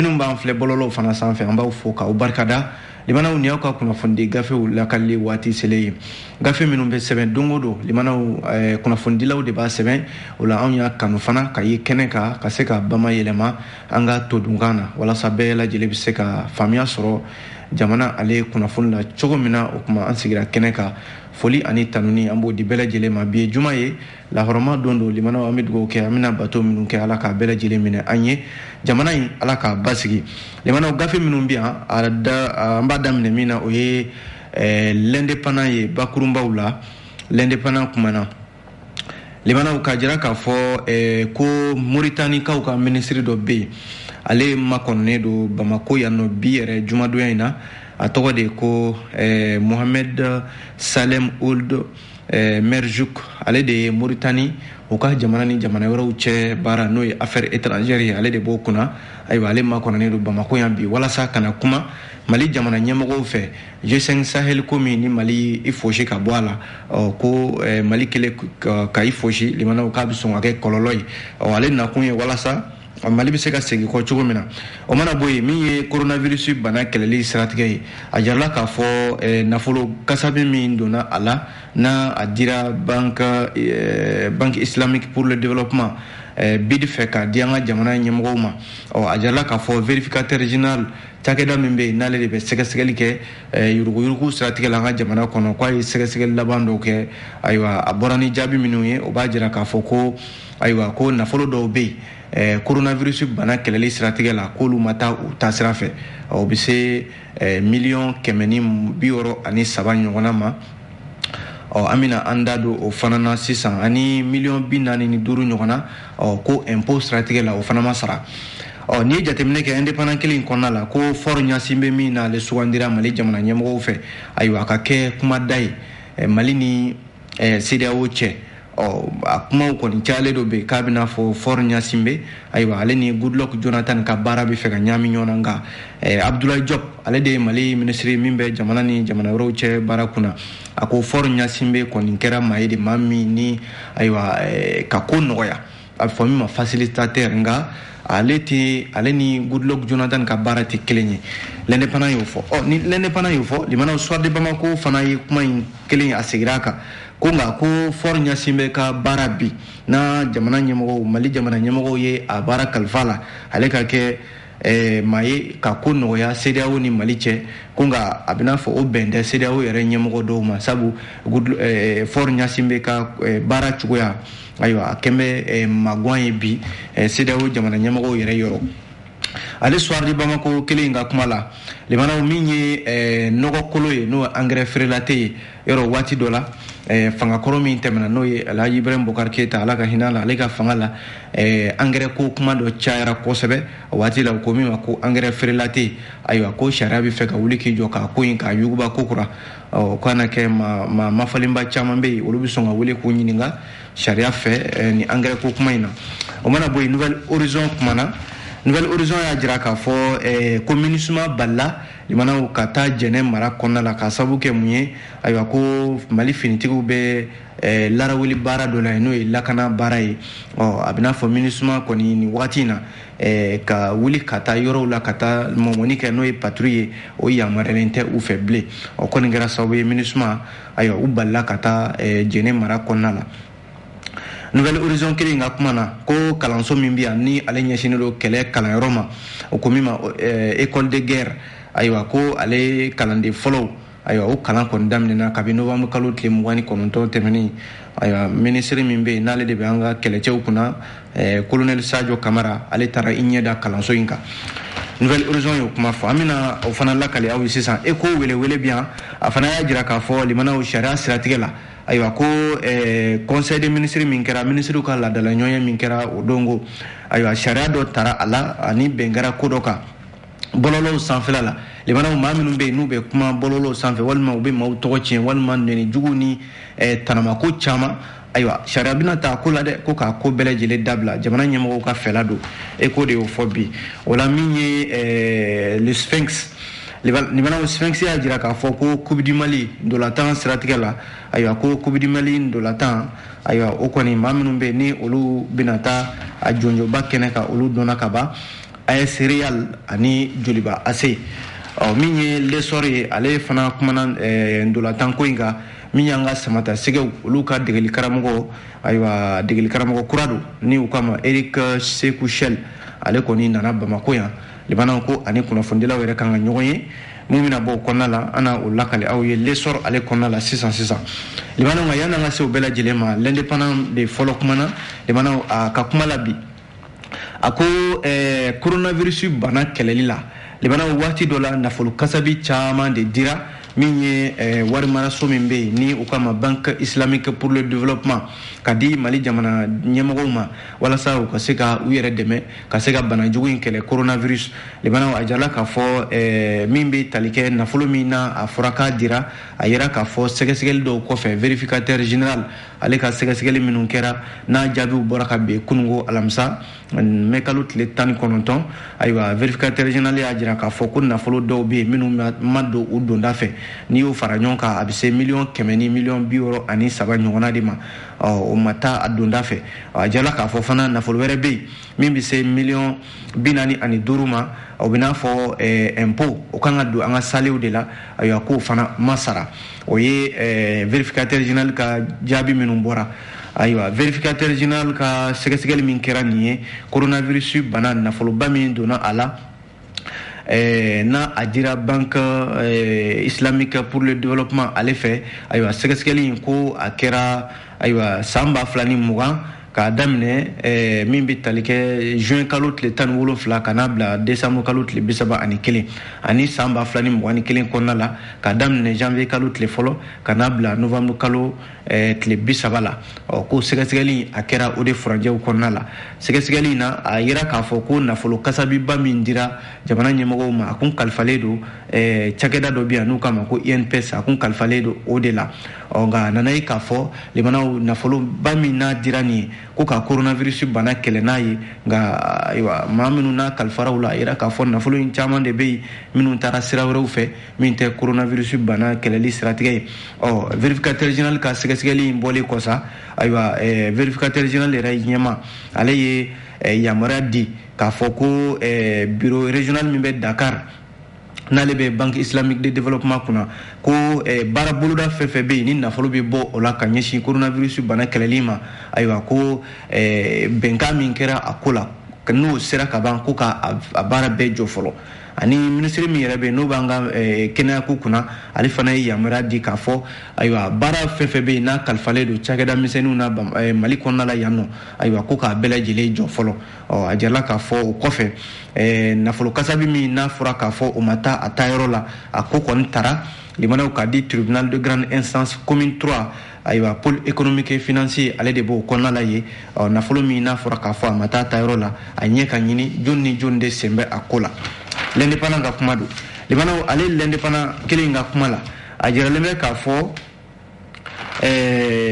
minnu b'an filɛ bɔlɔlɔw fana sanfɛ an b'aw fo k'aw barikada limanaw ni aw ka kunnafoni gafew lakalili waati selen ye gafe minnu bɛ sɛbɛn don o don limanaw kunnafonidilaw de b'a sɛbɛn o la anw y'a kanu fana ka ye kɛnɛ kan ka se ka bamayɛlɛma an ka todunkan na walasa bɛɛ lajɛlen bɛ se ka faamuya sɔrɔ jamana ale kunnafoni la cogo min na o kuma an sigira kɛnɛ kan foli ani tanuni an b'o di bɛɛ lajɛlen ma bi ye juma ye lahɔrɔma don don limanaw an bɛ dugawu kɛ an bɛna bato minnu kɛ ala k'a bɛɛ lajɛlen minɛ an ye jamana in ala k'a basigi limanaw gafe minnu bɛ yan an b'a daminɛ min na o ye l'indépendant ye bakurunbaw la l'indépendant kumana limanaw ka jira k'a fɔ ko Mauritanie kaw ka ministre dɔ bɛ yen ale makɔnɔnen don Bamako yan nɔ bi yɛrɛ jumadonya in na a tɔgɔ de ko Mohamed Salem Ould Merzouk ale de ye Mauritanie o ka jamana ni jamana wɛrɛw cɛ baara n'o ye affaire étrangère ye ale de b'o kunna ayiwa ale makɔnɔnen don Bamako yan bi walasa kana kuma Mali jamana ɲɛmɔgɔw fɛ G5 Sahel ko min ni Mali i fosi ka bɔ a la ko Mali kelen ka i fosi limanaw k'a bɛ sɔn ka kɛ kɔlɔlɔ ye ale nakun ye walasa Mali bɛ se ka segin kɔ cogo min na o mana bɔ yen min ye coronavirus bana kɛlɛli siratigɛ ye a jarala k'a fɔ nafolo kasabi min donna a la n'a a dira banque islamique pour le développement BID fɛ k'a di an ka jamana ɲɛmɔgɔw ma a jarala k'a fɔ vérificateur général cakɛda min bɛ yen n'ale de bɛ sɛgɛsɛgɛli kɛ yuruguyurugu siratigɛ la an ka jamana kɔnɔ k'a ye sɛgɛsɛgɛli laban dɔw kɛ ayiwa a bɔra ni jaabi minnu ye o b'a jira k'a fɔ ko ayiwa ko nafolo dɔw bɛ yen coronavirus bana kɛlɛli siratigɛ la k'olu ma taa u ta sira fɛ o bɛ se $1,230,000 ɲɔgɔnna ma an bɛna an da don o fana na sisan ani $45,000 ɲɔgɔnna ko impôt siratigɛ la o fana ma sara n'i ye jateminɛ kɛ indépendant kelen kɔnɔna la ko Fɔr Ɲasin bɛ min na ale sugandira Mali jamana ɲɛmɔgɔw fɛ ayiwa a ka kɛ kumada ye Mali ni CEDEAO cɛ a kumaw kɔni cayalen dɔ bɛ k'a bɛna fɔ Fɔr Ɲasin bɛ ayiwa ale ni Goodluck Jonathan ka baara bɛ fɛ ka ɲami ɲɔgɔn na nka Abdoulaye Diop ale de ye Mali ministre min bɛ jamana ni jamana wɛrɛw cɛ baara kunna a ko Fɔr Ɲasin bɛ kɔni kɛra maa ye de maa min ni ayiwa ka ko nɔgɔya a bɛ fɔ min ma facilitateur nka ale ni Goodluck Jonathan ka baara tɛ kelen ye l'indépendant y'o fɔ ni l'indépendant y'o fɔ limanaw Soir de Bamako fana ye kuma in kelen a segira a kan ko nka ko Fɔr Ɲasin bɛ ka baara bi na jamana ɲɛmɔgɔw Mali jamana ɲɛmɔgɔw ye a baara kalifa la ale ka kɛ maa ye ka ko nɔgɔya CEDEAO ni Mali cɛ ko nka a bɛ n'a fɔ o bɛn tɛ CEDEAO yɛrɛ ɲɛmɔgɔ dɔw ma sabu Fɔr Ɲasin bɛ ka baara cogoya ayiwa a kɛn bɛ magan ye bi CEDEAO jamana ɲɛmɔgɔw yɛrɛ yɔrɔ ale Soir de Bamako kelen ka kuma la limanaw min ye nɔgɔkolo ye n'o engrais feerelate ye yɔrɔ waati dɔ la fangakɔrɔ min tɛmɛna n'o ye Alhaji Ibrahim Bokar Keita ala ka hinɛ la ale ka fanga la engrais ko kuma dɔ cayara kosɛbɛ o waati la ko min ma ko engrais feerelate ayiwa ko sariya bɛ fɛ ka wuli k'i jɔ k'a ko in k'a yuguba ko kura ko na kɛ mafalenba caman bɛ yen olu bɛ sɔn ka wuli k'u ɲininka sariya fɛ ni engrais ko kuma in na o mana bɔ yen Nouvelle Horizon kumana Nouvelle Horizon y'a jira k'a fɔ ko MINUSMA balila limanaw ka taa jɛnɛ mara kɔnɔna la k'a sababu kɛ mun ye ayiwa ko Mali finitigiw bɛ laraweli baara dɔ la n'o ye lakana baara ye a bɛ n'a fɔ MINUSMA kɔni nin wagati in na ka wuli ka taa yɔrɔw la ka taa mɔmɔni kɛ n'o ye patrouille ye o yamaruyalen tɛ u fɛ bilen o kɔni kɛra sababu ye MINUSMA ayiwa u balila ka taa jɛnɛ mara kɔnɔna la Nouvelle Horizon kelen ka kuma na ko kalanso min bɛ yan ni ale ɲɛsinnen don kɛlɛ kalanyɔrɔ ma o ko min ma école de guerre ayiwa ko ale kalanden fɔlɔw ayiwa o kalan kɔni daminɛna kabini novembre kalo tile 29 tɛmɛnen ayiwa ministre min bɛ yen n'ale de bɛ an ka kɛlɛcɛw kunna colonel Sadio Kamara ale taara i ɲɛ da kalanso in kan Nouvelle Horizon y'o kuma fɔ an bɛna o fana lakale aw ye sisan ECHO welewele bɛ yan a fana y'a jira k'a fɔ limanaw sariya siratigɛ la ayiwa ko conseil des ministres min kɛra ministre ka ladala ɲɔgɔnya min kɛra o dongo ayiwa sariya dɔ tara a la ani bɛn kɛra ko dɔ kan bɔlɔlɔw sanfɛla la limanaw maa minnu bɛ yen n'u bɛ kuma bɔlɔlɔw sanfɛ walima u bɛ maaw tɔgɔ tiɲɛ walima nɛni jugu ni tanamako caman ayiwa sariya bɛna ta ko la dɛ ko k'a ko bɛɛ lajɛlen dabila jamana ɲɛmɔgɔw ka fɛla don ECHO de y'o fɔ bi o la min ye le Sphinx limanaw Sphinx y'a jira k'a fɔ ko Coupe du Mali ndolantan siratigɛ la ayiwa ko Coupe du Mali ndolantan ayiwa o kɔni maa minnu bɛ yen ni olu bɛna taa a jɔnjɔba kɛnɛ kan olu dɔnna ka ban AS Real ani Joliba AC min ye l'essor ye ale fana kumana ndolatan ko inga min yanga samata segew olu ka degeli karamɔgɔ ayiwa degeli karamɔgɔ kurado ni u kama Eric Sekou Shell ale kɔni nana Bamako yan libanaw ko ani kunnafonidilaw yɛrɛ kan ka ɲɔgɔn ye mun bɛna bɔ o kɔnɔna la ana o lakale aw ye l'essor ale kɔnɔna la sisan libanaw ka yan'an ka se o bɛɛ lajɛlen ma l'indépendant de fɔlɔ kumana libanaw a ka kuma la bi a ko coronavirus bana kɛlɛli la libanaw waati dɔ la nafolo kasabi caman de dira min ye warimaraso min bɛ yen ni u kama banque islamique pour le développement ka di Mali jamana ɲɛmɔgɔw ma walasa u ka se ka u yɛrɛ dɛmɛ ka se ka bana jugu in kɛlɛ coronavirus libanaw a jala k'a fɔ min bɛ tali kɛ nafolo min na a fɔra k'a dira a yɛrɛ k'a fɔ sɛgɛsɛgɛli dɔw kɔfɛ vérificateur général ale ka sɛgɛsɛgɛli minnu kɛra n'a jaabiw bɔra ka bɛn kunungo alamisa mai kalo tile 19 ayiwa vérificateur général y'a jira k'a fɔ ko nafolo dɔw bɛ yen minnu ma don u donda fɛ n'i y'o fara ɲɔgɔn kan a bɛ se $100 ni $63 ɲɔgɔnna de ma o ma taa a donda fɛ a jala k'a fɔ fana nafolo wɛrɛ bɛ yen min bɛ se $45 ma o bɛ n'a fɔ impôt o kan ka don an ka salew de la ayiwa k'o fana ma sara o ye vérificateur général ka jaabi minnu bɔra ayiwa vérificateur général ka sɛgɛsɛgɛli min kɛra nin ye coronavirus bana nafoloba min donna a la na a dira banque islamique pour le développement ale fɛ ayiwa sɛgɛsɛgɛli in ko a kɛra ayiwa san 2020 k'a daminɛ min bɛ tali kɛ juin kalo tile 17 ka n'a bila décembre kalo tile 31 ani san 2021 kɔnɔna la k'a daminɛ janvier kalo tile fɔlɔ ka n'a bila novembre kalo tile 30 la ko sɛgɛsɛgɛli a kɛra o de furanjɛw kɔnɔna la sɛgɛsɛgɛli in na a yira k'a fɔ ko nafolo kasabiba min dira jamana ɲɛmɔgɔw ma a kun kalifalen don cakɛda dɔ bɛ yan n'u k'a ma ko INPS a kun kalifalen don o de la nka a nana ye k'a fɔ libanaw nafoloba min n'a dira nin ye ko ka coronavirus bana kɛlɛ n'a ye nka ayiwa maa minnu n'a kalifaraw la a yira k'a fɔ nafolo in caman de bɛ yen minnu taara sira wɛrɛw fɛ min tɛ coronavirus bana kɛlɛli siratigɛ ye vérificateur général ka sɛgɛsɛgɛli in bɔlen kɔ sa ayiwa vérificateur général yɛrɛ ɲɛma ale ye yamaruya di k'a fɔ ko bureau régional min bɛ Dakar n'ale bɛ banque islamique de développement kunna ko baara boloda fɛn fɛn bɛ yen ni nafolo bɛ bɔ o la ka ɲɛsin coronavirus bana kɛlɛli ma ayiwa ko bɛnkan min kɛra a ko la n'o sera ka ban ko ka a baara bɛɛ jɔ fɔlɔ ani ministre min yɛrɛ bɛ n'o b'an ka kɛnɛya ko kunna ale fana ye yamaruya di k'a fɔ ayiwa baara fɛn fɛn bɛ yen n'a kalifalen don cakɛda misɛnninw na Mali kɔnɔna la yan nɔ ayiwa ko k'a bɛɛ lajɛlen jɔ fɔlɔ a jala k'a fɔ o kɔfɛ nafolo kasabi min n'a fɔra k'a fɔ o ma taa a taayɔrɔ la a ko kɔni taara limanaw k'a di tribunal de grande instance commune 3 ayiwa pôle économique et financier ale de b'o kɔnɔna la ye nafolo min n'a fɔra k'a fɔ a ma taa taayɔrɔ la a ɲɛ ka ɲini jɔn ni jɔn de sen bɛ a ko la l'indépendant ka kuma don libanaw ale l'indépendant kelen ka kuma la a jiralen bɛ k'a fɔ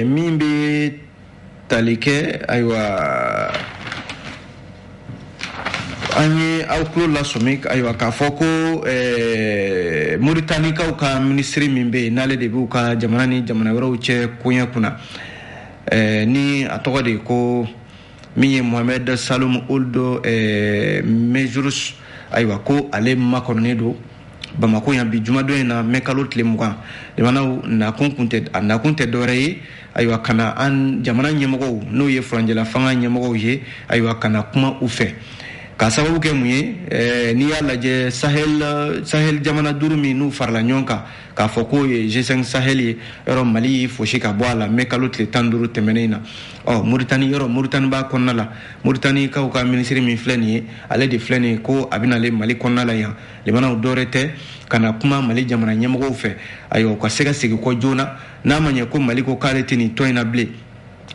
min bɛ tali kɛ ayiwa an ye aw tulo lasɔmi ayiwa k'a fɔ ko Mauritaniikaw ka ministre min bɛ yen n'ale de b'u ka jamana ni jamana wɛrɛw cɛ koɲɛ kunna ni a tɔgɔ de ko min ye Mohamed Saloum Ould Medjous ayiwa ko ale makɔnɔnen don Bamako yan bi jumadon in na mai kalo tile 20 libanaw nakun tɛ dɔwɛrɛ ye ayiwa kana an jamana ɲɛmɔgɔw n'o ye furanjɛla fanga ɲɛmɔgɔw ye ayiwa kana kuma u fɛ ka sababu kɛ mun ye n'i y'a lajɛ Sahel jamana 5 min n'u farala ɲɔgɔn kan k'a fɔ k'o ye G5 Sahel ye yɔrɔ Mali y'i fosi ka bɔ a la mai kalo tile 15 tɛmɛnen na Mauritanie b'a kɔnɔna la Mauritaniikaw ka ministre min filɛ nin ye ale de filɛ nin ye ko a bɛnale Mali kɔnɔna la yan libanaw dɔwɛrɛ tɛ kana kuma Mali jamana ɲɛmɔgɔw fɛ ayiwa u ka se ka segin kɔ joona n'a ma ɲɛ ko Mali ko k'ale tɛ nin tɔn in na bilen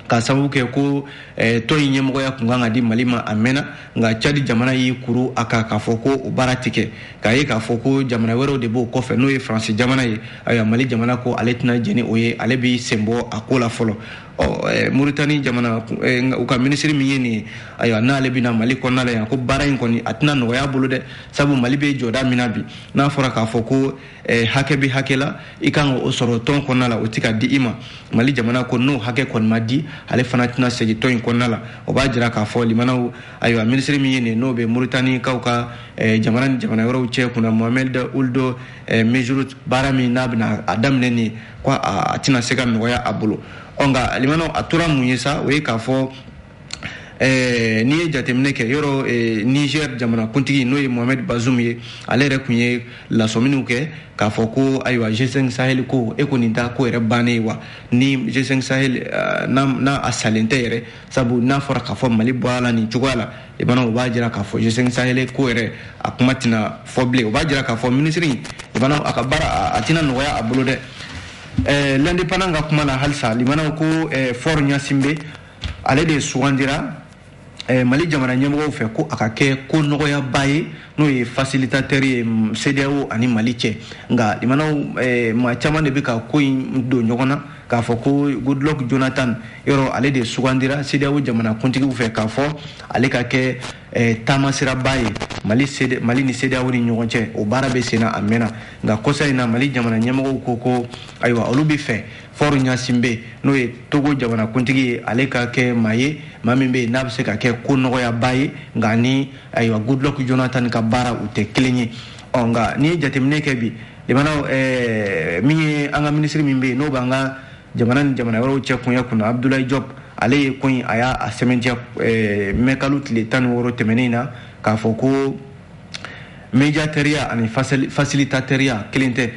ka sababu kɛ ko tɔn in ɲɛmɔgɔya kun kan ka di Mali ma a mɛnna nka Cadi jamana y'i kuru a kan k'a fɔ ko o baara tɛ kɛ k'a ye k'a fɔ ko jamana wɛrɛw de b'o kɔfɛ n'o ye Faransi jamana ye ayiwa Mali jamana ko ale tɛna jɛn ni o ye ale b'i sen bɔ a ko la fɔlɔ Mauritanie jamana u ka ministre min ye ni ayiwa n'ale bina Mali kɔnɔna la yan ko baara in kɔni a tɛna nɔgɔya bolo dɛ sabu Mali bɛ jɔda min na bi n'a fɔra k'a fɔ ko hakɛ bɛ hakɛ la i kan o sɔrɔ tɔn kɔnɔna la o tɛ ka di i ma Mali jamana ko n'o hakɛ kɔni ma di ale fana tɛna segin tɔn in kɔnɔna la o b'a jira k'a fɔ limanaw ayiwa ministre min ye nin n'o bɛ Mauritanie kaw ka jamana ni jamana wɛrɛw cɛ kunna Mohamed Ould Mejourut baara min n'a bɛna a daminɛ nin ko a tɛna se ka nɔgɔya a bolo nka limanaw a tora mun ye sa o ye k'a fɔ n'i ye jateminɛ kɛ yɔrɔ Niger jamana kuntigi n'o ye Mohamed Bazoum ye ale yɛrɛ tun ye lasɔminiw kɛ k'a fɔ ko ayiwa G5 Sahel ko e ko nin t'a ko yɛrɛ bannen ye wa ni G5 Sahel n'a a salen tɛ yɛrɛ sabu n'a fɔra k'a fɔ Mali bɔ a la nin cogoya la i b'a o b'a jira k'a fɔ G5 Sahel ko yɛrɛ a kuma tɛna fɔ bilen o b'a jira k'a fɔ ministre in i b'a a ka baara a tɛna nɔgɔya a bolo dɛ l'indépendant ka kuma la halisa limanaw ko Faure Gnassingbé ale de sugandira Mali jamana ɲɛmɔgɔw fɛ ko a ka kɛ ko nɔgɔyaba ye n'o ye facilitateur ye CEDEAO ani Mali cɛ nka limanaw maa caman de bɛ ka ko in don ɲɔgɔn na k'a fɔ ko Goodluck Jonathan yɔrɔ ale de sugandira CEDEAO jamana kuntigiw fɛ k'a fɔ ale ka kɛ taamasiraba ye Mali ni CEDEAO ni ɲɔgɔn cɛ o baara bɛ sen na a mɛnna nka kɔsa in na Mali jamana ɲɛmɔgɔw ko ayiwa olu bɛ fɛ Faure Gnassingbé n'o ye Togo jamana kuntigi ye ale ka kɛ maa ye maa min bɛ yen n'a bɛ se ka kɛ ko nɔgɔyaba ye nka ni ayiwa Goodluck Jonathan ka baara u tɛ kelen ye nka n'i ye jateminɛ kɛ bi limanaw min ye an ka ministre min bɛ yen n'o b'an ka jamana ni jamana wɛrɛw cɛ kunya kunna Abdoulaye Diop ale ye ko in a y'a sɛmɛntiya mɛkalo tile 16 tɛmɛnen na k'a fɔ ko médiateur ani facilitateur kelen tɛ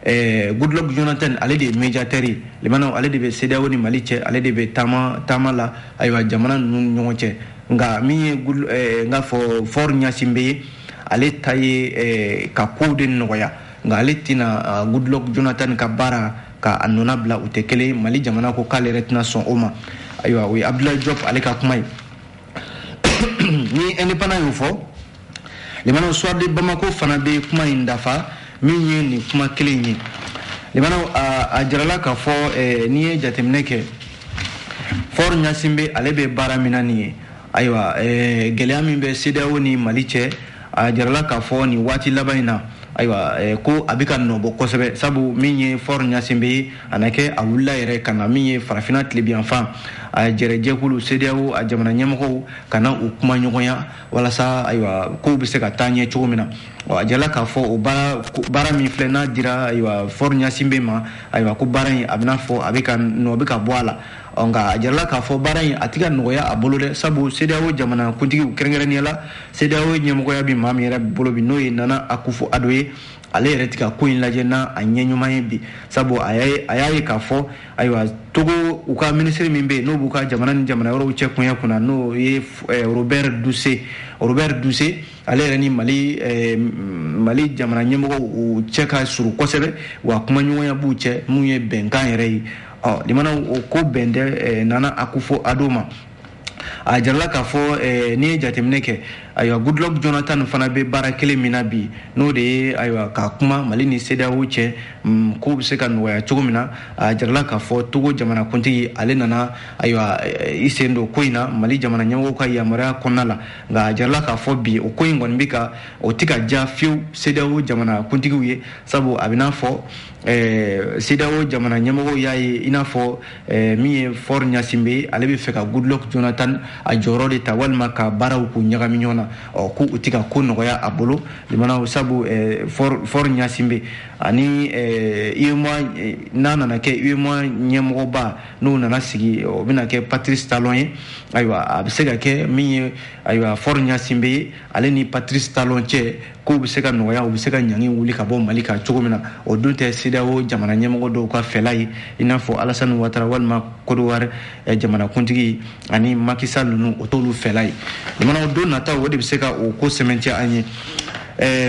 Goodluck Jonathan ale de ye médiateur ye limanaw ale de bɛ CEDEAO ni Mali cɛ ale de bɛ taama la ayiwa jamana ninnu ɲɔgɔn cɛ nka min ye n k'a fɔ Faure Gnassingbé ye ale ta ye ka kow de nɔgɔya nka ale tɛna Goodluck Jonathan ka baara ka a nɔna bila u tɛ kelen Mali jamana ko k'ale yɛrɛ tɛna sɔn o ma ayiwa o ye Abdoulaye Diop ale ka kuma ye ni indépendant y'o fɔ limanaw soir de Bamako fana bɛ kuma in dafa min ye nin kuma kelen ye limanaw a jirala k'a fɔ n'i ye jateminɛ kɛ Faure Gnassingbé ale bɛ baara min na nin ye ayiwa gɛlɛya min bɛ CEDEAO ni Mali cɛ a jirala k'a fɔ nin waati laban in na ayiwa ko a bɛ ka nɔbɔ kosɛbɛ sabu min ye Faure Gnassingbé ye a na kɛ a wulila yɛrɛ ka na min ye farafinna tilebiyanfan a jɛrɛjɛkulu CEDEAO a jamana ɲɛmɔgɔw ka na u kuma ɲɔgɔnya walasa ayiwa kow bɛ se ka taa ɲɛ cogo min na a jirala k'a fɔ o baara min filɛ n'a dira ayiwa Faure Gnassingbé ma ayiwa ko baara in a bɛna fɔ a bɛ ka bɔ a la nka a jirala k'a fɔ baara in a tɛ ka nɔgɔya a bolo dɛ sabu CEDEAO jamana kuntigiw kɛrɛnkɛrɛnnenya la CEDEAO ɲɛmɔgɔya bɛ maa min yɛrɛ bolo bi n'o ye Nana Akufo-Addo ye ale yɛrɛ tɛ ka ko in lajɛ n'a a ɲɛ ɲuman ye bi sabu a y'a ye k'a fɔ ayiwa Togo u ka ministre min bɛ yen n'o b'u ka jamana ni jamana wɛrɛw cɛ kunya kunna n'o ye Robert Dussé ale yɛrɛ ni Mali jamana ɲɛmɔgɔw u cɛ ka surun kosɛbɛ wa kuma ɲɔgɔnya b'u cɛ mun ye bɛnkan yɛrɛ ye limanaw o ko bɛn tɛ Nana Akufo-Addo ma a jirala k'a fɔ n'i ye jateminɛ kɛ ayiwa Goodluck Jonathan fana bɛ baara kelen min na bi n'o de ye ayiwa ka kuma Mali ni CEDEAO cɛ ko bɛ se ka nɔgɔya cogo min na a jirala k'a fɔ Togo jamana kuntigi ale nana ayiwa i sen don ko in na Mali jamana ɲɛmɔgɔw ka yamaruya kɔnɔna la nka a jirala k'a fɔ bi o ko in kɔni bɛ ka o tɛ ka diya fiyewu CEDEAO jamana kuntigiw ye sabu a bɛ n'a fɔ CEDEAO jamana ɲɛmɔgɔw y'a ye i n'a fɔ min ye Faure Gnassingbé ale bɛ fɛ ka Goodluck Jonathan a jɔyɔrɔ de ta walima ka baaraw k'u ɲagami ɲɔgɔn na ko u tɛ ka ko nɔgɔya a bolo limanaw sabu Faure Gnassingbé ani UEMOA n'a nana kɛ UEMOA ɲɛmɔgɔba n'u nana sigi o bɛna kɛ Patrice Talon ye ayiwa a bɛ se ka kɛ min ye ayiwa Faure Gnassingbé ye ale ni Patrice Talon cɛ kow bɛ se ka nɔgɔya u bɛ se ka ɲangi wuli ka bɔ Mali kan cogo min na o dun tɛ CEDEAO jamana ɲɛmɔgɔ dɔw ka fɛla ye i n'a fɔ Alassane Ouattara walima Côte d'Ivoire jamana kuntigi ani Macky Sall ninnu o t'olu fɛla ye limanaw don nataw o de bɛ se ka o ko sɛmɛntiya an ye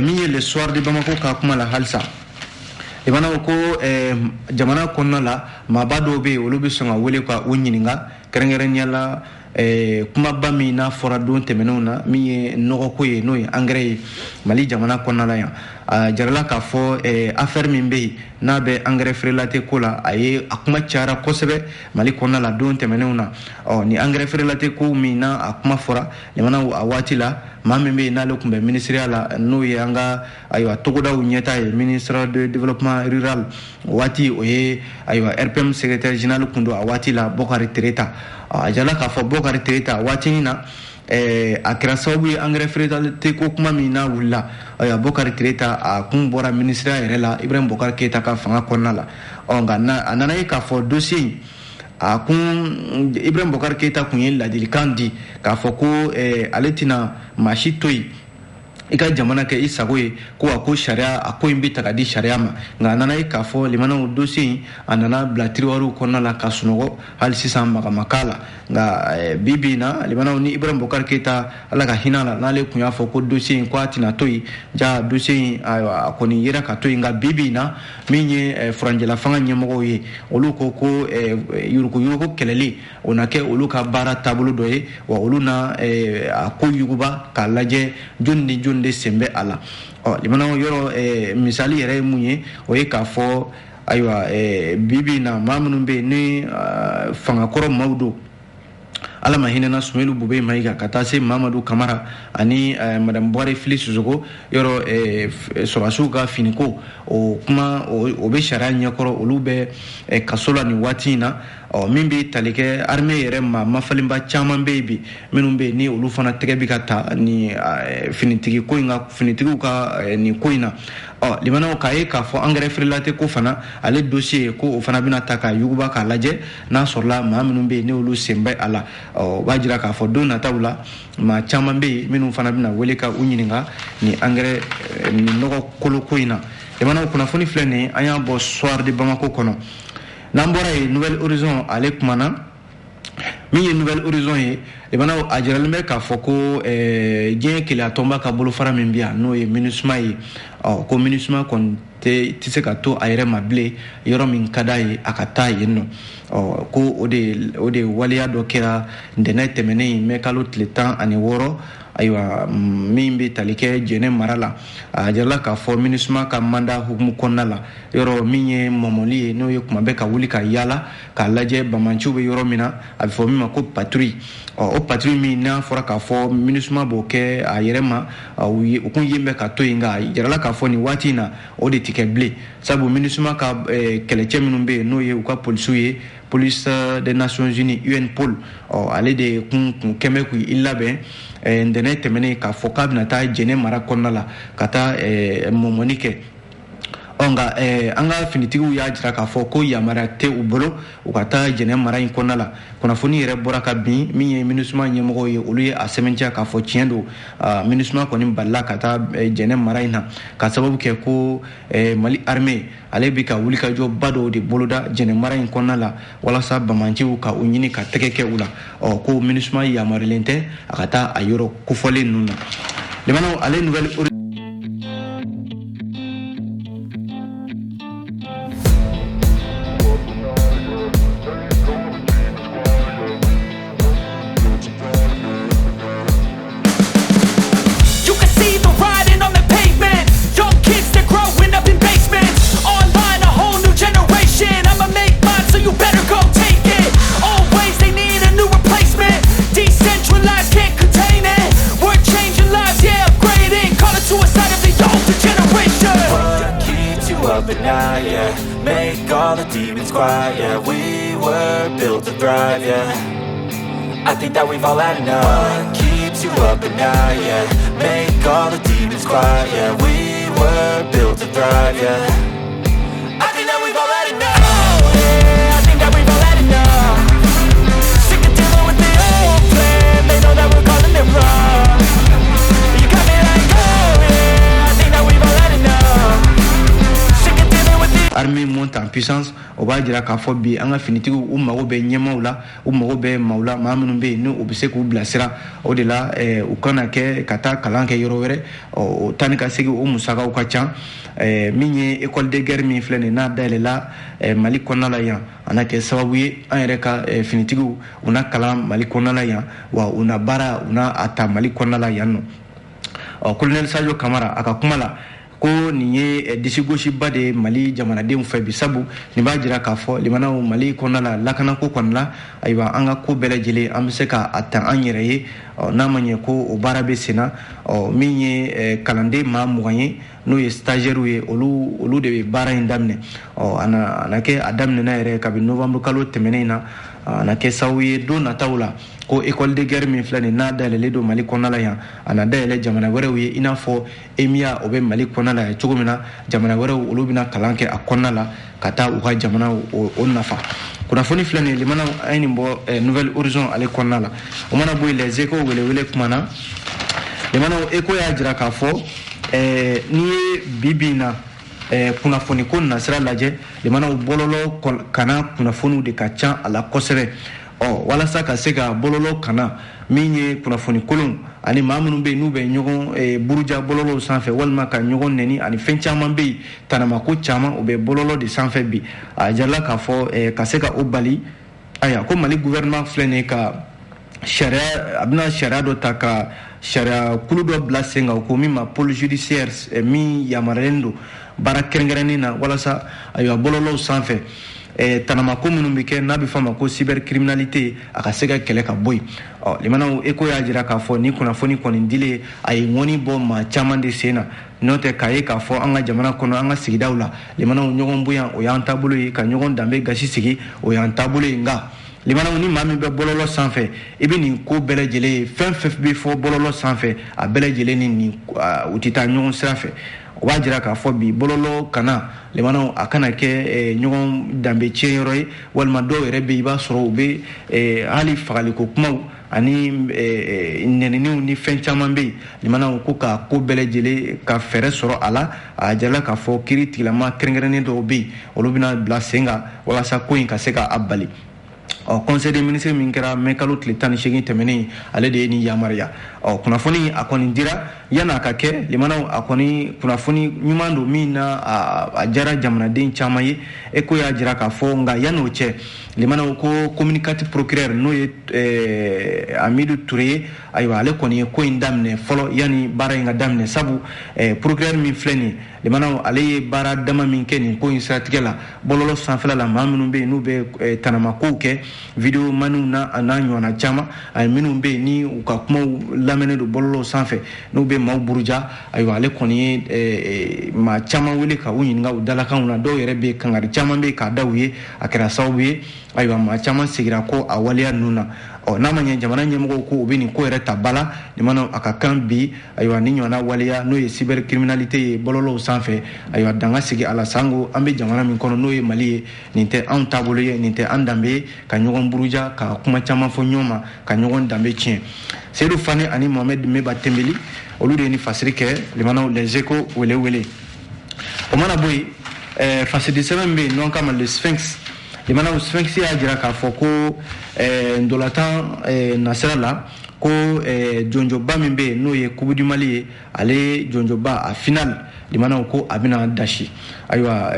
min ye le soir de Bamako ka kuma la halisa limanaw ko jamana kɔnɔna la maaba dɔw bɛ yen olu bɛ sɔn ka wele ka u ɲininka kɛrɛnkɛrɛnnenya la kumaba min n'a fɔra don tɛmɛnenw na min ye nɔgɔ ko ye n'o ye engrais ye Mali jamana kɔnɔna la yan a jarala k'a fɔ affaire min bɛ yen n'a bɛ engrais feerelate ko la a kuma cayara kosɛbɛ Mali kɔnɔna la don tɛmɛnenw na ni engrais feerelate ko min na a kuma fɔra jamana a waati la maa min bɛ yen n'ale tun bɛ ministériya la n'o ye an ka ayiwa togodaw ɲɛta ye ministre de développement rural waati o ye ayiwa RPM secrétaire général kun don a waati la Bokari Tereta a jarala k'a fɔ Bokari Tereta waati na a kɛra sababu ye engrais feerelate ko kuma min n'a wulila ayiwa Bokari Tereta a kun bɔra ministériya yɛrɛ la Ibrahim Bokar Keita ka fanga kɔnɔna la nka a nana ye k'a fɔ dossier in a kun Ibrahim Bokar Keita kun ye ladilikan di k'a fɔ ko ale tɛna maa si to yen i ka jamana kɛ i sago ye ko a ko sariya a ko in bɛ ta ka di sariya ma nka a nana ye k'a fɔ limanaw dossier in a nana bila tiroiru kɔnɔna la ka sunɔgɔ hali sisan magama k'a la nka bi bi in na limanaw ni Ibrahim Bokar Keita ala ka hinɛ la n'ale kun y'a fɔ ko dossier in ko a tɛna to yen ja dossier in a kɔni yera ka to yen nka bi bi in na min ye furanjɛla fanga ɲɛmɔgɔw ye olu ko ko yuruku kɛlɛli o na kɛ olu ka baara taabolo dɔ ye wa olu na a ko yuguba k'a lajɛ jɔnni ni jɔnni de sen bɛ a la limanaw yɔrɔ misali yɛrɛ ye mun ye o ye k'a fɔ ayiwa bibi na maa minnu bɛ yen ni fangakɔrɔ maaw don ala ma hinɛna Sumelu Bube Mayiga ka taa se Mamadu Kamara ani madame Buhari Fili Sisoko yɔrɔ sɔrɔdasiw ka finiko o kuma o bɛ sariya ɲɛkɔrɔ olu bɛ kaso la nin waati in na min bɛ tali kɛ armée yɛrɛ ma mafalenba caman bɛ yen bi minnu bɛ yen ni olu fana tɛgɛ bɛ ka ta ni finitigiw ka nin ko in na limanaw k'a ye k'a fɔ engrais feerelate ko fana ale dossier ko o fana bɛna ta ka yuguba k'a lajɛ n'a sɔrɔla maa minnu bɛ yen ni olu sen bɛ a la o b'a jira k'a fɔ don nataw la maa caman bɛ yen minnu fana bɛna wele ka u ɲininka ni engrais ni nɔgɔ kolo ko in na limanaw kunnafoni filɛ nin ye an y'a bɔ soir de Bamako kɔnɔ n'an bɔra yen Nouvelle Horizon ale kumana min ye Nouvelle Horizon ye limanaw a jiralen bɛ k'a fɔ ko diɲɛ Keleya tɔnba ka bolofara min bɛ yan n'o ye MINUSMA ye ko MINUSMA kɔni tɛ se ka to a yɛrɛ ma bilen yɔrɔ min ka d'a ye a ka taa yen nɔ ko o de waleya dɔ kɛra ntɛnɛn tɛmɛnen mɛ kalo tile 16 ayiwa min bɛ tali kɛ Jɛnɛ mara la a jirala k'a fɔ MINUSMA ka mandat hukumu kɔnɔna la yɔrɔ min ye mɔmɔli ye n'o ye kuma bɛ ka wuli ka yaala k'a lajɛ bamanciw bɛ yɔrɔ min na a bɛ fɔ min ma ko patrouille o patrouille min n'a fɔra k'a fɔ MINUSMA b'o kɛ a yɛrɛ ma u kun ye bɛ ka to yen nka a jirala k'a fɔ nin waati in na o de tɛ kɛ bilen sabu MINUSMA ka kɛlɛcɛ minnu bɛ yen n'o ye u ka polisiw ye police des Nations Unies UNPOL ale de kun kɛmɛ k'u i labɛn ntɛnɛn tɛmɛnen k'a fɔ k'a bɛna taa Jɛnɛ mara kɔnɔna la ka taa mɔmɔni kɛ nka an ka finitigiw y'a jira k'a fɔ ko yamaruya tɛ u bolo u ka taa Jɛnɛ mara in kɔnɔna la kunnafoni yɛrɛ bɔra ka bin min ye MINUSMA ɲɛmɔgɔw ye olu ye a sɛbɛntiya k'a fɔ tiɲɛ don MINUSMA kɔni balila ka taa Jɛnɛ mara in na ka sababu kɛ ko Mali armée ale bɛ ka wulikajɔba dɔw de boloda Jɛnɛ mara in kɔnɔna la walasa bamanciw ka u ɲini ka tɛgɛ kɛ u la ko MINUSMA yamaruyalen tɛ a ka taa a yɔrɔ kofɔlen ninnu na limanaw ale Nouvelle But now, yeah, make all the demons quiet. Yeah, we were built to thrive. Yeah, I think that we've all had enough. What keeps you up at night? Yeah, make all the demons quiet. Yeah, we were built to thrive. Yeah, I think that we've all had enough. Oh, yeah, I think that we've all had enough. Sick of dealing with the old plan. They know that we're calling it wrong. You got me like, oh yeah, I think that we've all had enough. armée monte en puissance o b'a jira k'a fɔ bi an ka finitigiw u mago bɛ ɲɛmaaw la u mago bɛ maaw la maa minnu bɛ yen n'u bɛ se k'u bilasira o de la u kana kɛ ka taa kalan kɛ yɔrɔ wɛrɛ o taa ni ka segin o musakaw ka ca min ye école de guerre min filɛ nin n'a dayɛlɛla Mali kɔnɔna la yan a na kɛ sababu ye an yɛrɛ ka finitigiw u na kalan Mali kɔnɔna la yan wa u na baara u na a ta Mali kɔnɔna la yan nɔ colonel Sadio Kamara a ka kuma la ko nin ye disigosiba de Mali jamanadenw fɛ bi sabu nin b'a jira k'a fɔ limanaw Mali kɔnɔna la lakanako kɔni la ayiwa an ka ko bɛɛ lajɛlen an bɛ se ka a ta an yɛrɛ ye n'a ma ɲɛ ko o baara bɛ sen na min ye kalanden maa 20 ye n'o ye stagiaires ye olu de bɛ baara in daminɛ a na kɛ a daminɛna yɛrɛ kabini novembre kalo tɛmɛnen in na a na kɛ sababu ye don nataw la ko école de guerre min filɛ nin n'a dayɛlɛlen don Mali kɔnɔna la yan a na dayɛlɛ jamana wɛrɛw ye i n'a fɔ EMIA o bɛ Mali kɔnɔna la yan cogo min na jamana wɛrɛw olu bɛna kalan kɛ a kɔnɔna la ka taa u ka jamana o nafa kunnafoni filɛ nin limanaw an ye nin bɔ Nouvelle Horizon ale kɔnɔna la o mana bɔ yen les échos welewele kuma na limanaw écho y'a jira k'a fɔ n'i ye bi in na kunnafoni ko nasira lajɛ limanaw bɔlɔlɔ kana kunnafoniw de ka ca a la kosɛbɛ walasa ka se ka bɔlɔlɔ kana min ye kunnafoni kolon ani maa minnu bɛ yen n'u bɛ ɲɔgɔn buruja bɔlɔlɔw sanfɛ walima ka ɲɔgɔn nɛni ani fɛn caman bɛ yen tanamako caman o bɛ bɔlɔlɔ de sanfɛ bi a jarala k'a fɔ ka se ka o bali aya ko Mali gouvernement filɛ nin ye ka sariya a bɛna sariya dɔ ta ka sariya kulu dɔ bila sen kan ko min ma pôle judiciaire min yamaruyalen don baara kɛrɛnkɛrɛnnen na walasa ayiwa bɔlɔlɔw sanfɛ tanamako minnu bɛ kɛ n'a bɛ fɔ a ma ko cybercriminalité a ka se ka kɛlɛ ka bɔ yen limanaw écho y'a jira k'a fɔ ni kunnafoni kɔni dilen a ye ŋɔni bɔ maa caman de sen na n'o tɛ k'a ye k'a fɔ an ka jamana kɔnɔ an ka sigidaw la limanaw ɲɔgɔn bonya o y'an taabolo ye ka ɲɔgɔn danbe gasi sigi o y'an taabolo ye nka limanaw ni maa min bɛ bɔlɔlɔ sanfɛ i bɛ nin ko bɛɛ lajɛlen ye fɛn fɛn bɛ fɔ bɔlɔlɔ sanfɛ a bɛɛ lajɛlen ni nin u tɛ taa ɲɔgɔn sira fɛ o b'a jira k'a fɔ bi bɔlɔlɔ kana limanaw a kana kɛ ɲɔgɔn danbe tiɲɛyɔrɔ ye walima dɔw yɛrɛ bɛ i b'a sɔrɔ u bɛ hali fagaliko kumaw ani nɛniniw ni fɛn caman bɛ yen limanaw ko ka ko bɛɛ lajɛlen ka fɛɛrɛ sɔrɔ a la a jarala k'a fɔ kiiri tigilama kɛrɛnkɛrɛnnen dɔw bɛ yen olu bɛna bila sen kan walasa ko in ka se ka bali conseil des ministres min kɛra mɛ kalo tile 18 tɛmɛnen ale de ye nin yamaruya kunnafoni a kɔni dira yan'a ka kɛ limanaw a kɔni kunnafoni ɲuman don min na a jara jamanaden caman ye ko y'a jira k'a fɔ nka yan'o cɛ limanaw ko communicatif procureur n'o ye Amidu Ture ye ayiwa ale kɔni ye ko in daminɛ fɔlɔ yani baara in ka daminɛ sabu procureur min filɛ nin limanaw ale ye baara dama min kɛ nin ko in siratigɛ la bɔlɔlɔ sanfɛla la maa minnu bɛ yen n'u bɛ tanamakow kɛ video maniw na a n'a ɲɔgɔnna caman ani minnu bɛ yen ni u ka kumaw lamɛnnen don bɔlɔlɔw sanfɛ n'u bɛ maaw buruja ayiwa ale kɔni ye maa caman wele ka u ɲininka u dalakanw na dɔw yɛrɛ bɛ yen kangari caman bɛ yen k'a da u ye a kɛra sababu ye ayiwa maa caman segira ko a waleya ninnu na n'a ma ɲɛ jamana ɲɛmɔgɔw ko u bɛ nin ko yɛrɛ ta ba la limanaw a ka kan bi ayiwa ni ɲɔgɔnna waleya n'o ye cybercriminalité ye bɔlɔlɔw sanfɛ ayiwa danga sigi a la sanko an bɛ jamana min kɔnɔ n'o ye Mali ye nin tɛ anw taabolo ye nin tɛ an danbe ye ka ɲɔgɔn buruja ka kuma caman fɔ ɲɔgɔn ma ka ɲɔgɔn danbe tiɲɛ Seydou Fane ani Mohamed Meba Tembeli olu de ye nin fasiri kɛ limanaw les échos wele o mana bɔ yen fasidi sɛbɛn bɛ yen n'o kama le Sphinx limanaw Sphinx y'a jira k'a fɔ ko ndolatan nasira la ko jɔnjɔba min bɛ yen n'o ye Coupe du Mali ye ale jɔnjɔba a final limanaw ko a bɛna dasi ayiwa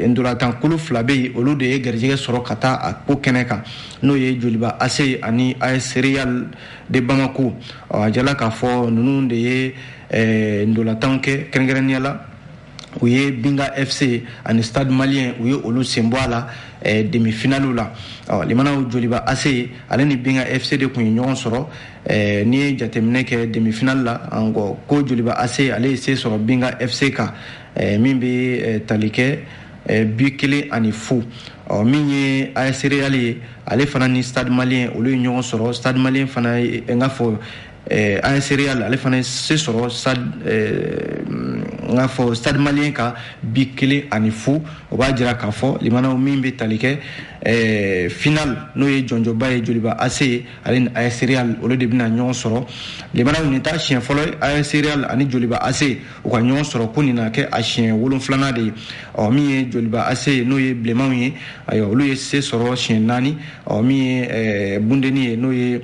ndolatan kulu 2 bɛ yen olu de ye garijɛgɛ sɔrɔ ka taa a ko kɛnɛ kan n'o ye Joliba AS ani AS Real de Bamako a jala k'a fɔ ninnu de ye ndolatan kɛ kɛrɛnkɛrɛnnenya la u ye Binga FC ani Stade Malien u ye olu sen bɔ a la demi-finale la limanaw Joliba AS ale ni Binga FC de kun ye ɲɔgɔn sɔrɔ ni ye jateminɛ kɛ demi-finale la ko Joliba AS ale ye se sɔrɔ Binga FC kan min bɛ tali kɛ bi 1-0 min ye AS Real ye ale fana ni Stade Malien olu ye ɲɔgɔn sɔrɔ Stade Malien fana n ka fɔ AS Real ale fana se sɔrɔ nga fo Stade Malien ka bi kelen ani fu o b'a jira k'a fɔ limanaw min bɛ tali kɛ final n'o ye jɔnjɔba ye Joliba AC ale ni AS Real olu de bɛna ɲɔgɔn sɔrɔ limanaw nin ta siɲɛ fɔlɔ ye AS Real ani Joliba AC u ka ɲɔgɔn sɔrɔ ko nin na kɛ a siɲɛ 7nan de ye min ye Joliba AC n'o ye bilenmanw ye ayiwa olu ye se sɔrɔ siɲɛ 4 min ye Bundeni ye n'o ye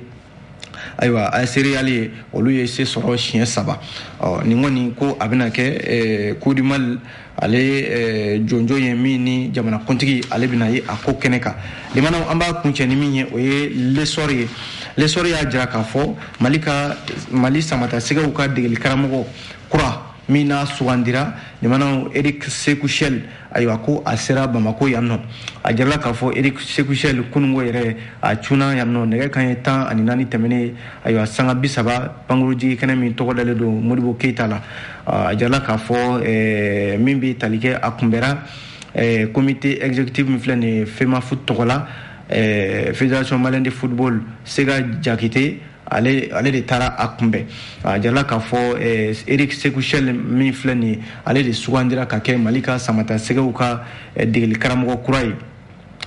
ayiwa AS Real ye olu ye se sɔrɔ siɲɛ 3 nin kɔni ko a bɛna kɛ Coupe du Mali ale jɔnjɔn ye min ni jamana kuntigi ale bɛna ye a ko kɛnɛ kan limanaw an b'a kuncɛ ni min ye o ye Lesor ye Lesor y'a jira k'a fɔ Mali samatasɛgɛw ka degeli karamɔgɔ kura min n'a sugandira limanaw Eric Sekouchel ayiwa ko a sera Bamako yan nɔ a jirala k'a fɔ Eric Sekouchel kunungo yɛrɛ a cunna yan nɔ nɛgɛ kanɲɛ 14 tɛmɛnen ayiwa sanga 30 pankurunjigi kɛnɛ min tɔgɔ dalen don Modibo Keita la a jirala k'a fɔ min bɛ tali kɛ a kunbɛra comité exécutif min filɛ nin ye FEMAFOOT tɔgɔ la Fédération Malienne de Football Sega Jakite ale de taara a kunbɛn a jirala k'a fɔ Eric Sekouchel min filɛ nin ye ale de sugandira ka kɛ Mali ka samatasɛgɛw ka degeli karamɔgɔ kura ye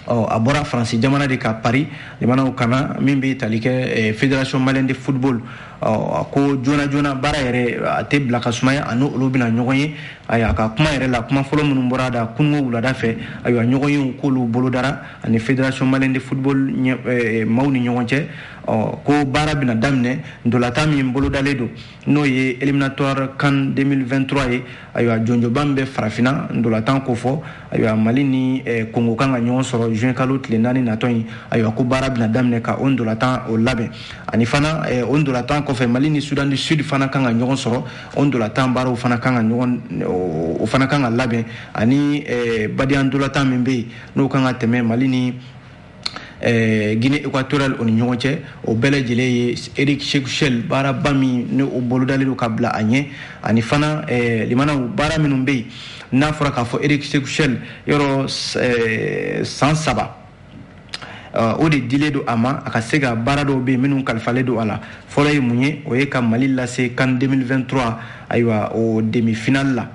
a bɔra Faransi jamana de ka Paris limanaw kana min bɛ tali kɛ Fédération Malienne de Football a ko joona joona baara yɛrɛ a tɛ bila ka sumaya a n'olu bɛna ɲɔgɔn ye a ka kuma yɛrɛ la kuma fɔlɔ minnu bɔra da kunungo wulada fɛ ayiwa ɲɔgɔn yew k'olu bolodara ani Fédération Malienne de Football maaw ni ɲɔgɔn cɛ ko baara bɛna daminɛ ndolantan min bolodalen don n'o ye éliminatoire CAN 2023 ye ayiwa jɔnjɔba min bɛ farafinna ndolantan ko fɔ ayiwa Mali ni Congo kan ka ɲɔgɔn sɔrɔ juin kalo tile 4 natɔ in ayiwa ko baara bɛna daminɛ ka o ndolantan o labɛn ani fana o ndolantan kɔfɛ Mali ni Sudan du Sud fana kan ka ɲɔgɔn sɔrɔ o ndolantan baaraw fana kan ka labɛn ani Badian ndolantan min bɛ yen n'o kan ka tɛmɛ Mali ni Guinée équatoriale o ni ɲɔgɔn cɛ o bɛɛ lajɛlen ye Eric Sekouchel baaraba min ne o bolodalen don ka bila a ɲɛ ani fana limanaw baara minnu bɛ yen n'a fɔra k'a fɔ Eric Sekouchel yɔrɔ san 3 o de dilen don a ma a ka se ka baara dɔw bɛ yen minnu kalifalen don a la fɔlɔ ye mun ye o ye ka Mali lase CAN 2023 ayiwa o demi-finale la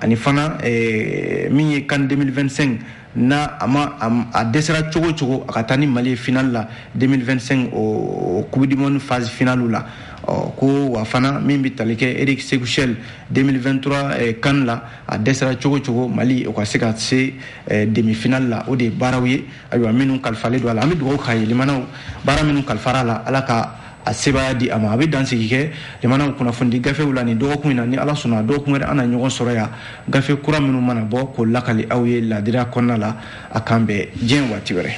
ani fana min ye CAN 2025 na a dɛsɛra cogo cogo a ka taa ni Mali ye finale la 2025 o Coupe du Monde phase finale la ko wa fana min bɛ tali kɛ Eric Sekouchel 2023 CAN la a dɛsɛra cogo cogo Mali o ka se ka se demi-finale la o de ye baaraw ye ayiwa minnu kalifalen don a la an bɛ dugawu k'a ye limanaw baara minnu kalifara a la Ala ka a sebaya di a ma a bɛ dansigi kɛ limanaw kunnafoni gafew la nin dɔgɔkun in na ni Ala sɔnna dɔgɔkun wɛrɛ an na ɲɔgɔn sɔrɔ yan gafe kura minnu mana bɔ k'o lakali aw ye ladiriya kɔnɔna la a kan bɛn diɲɛ waati wɛrɛ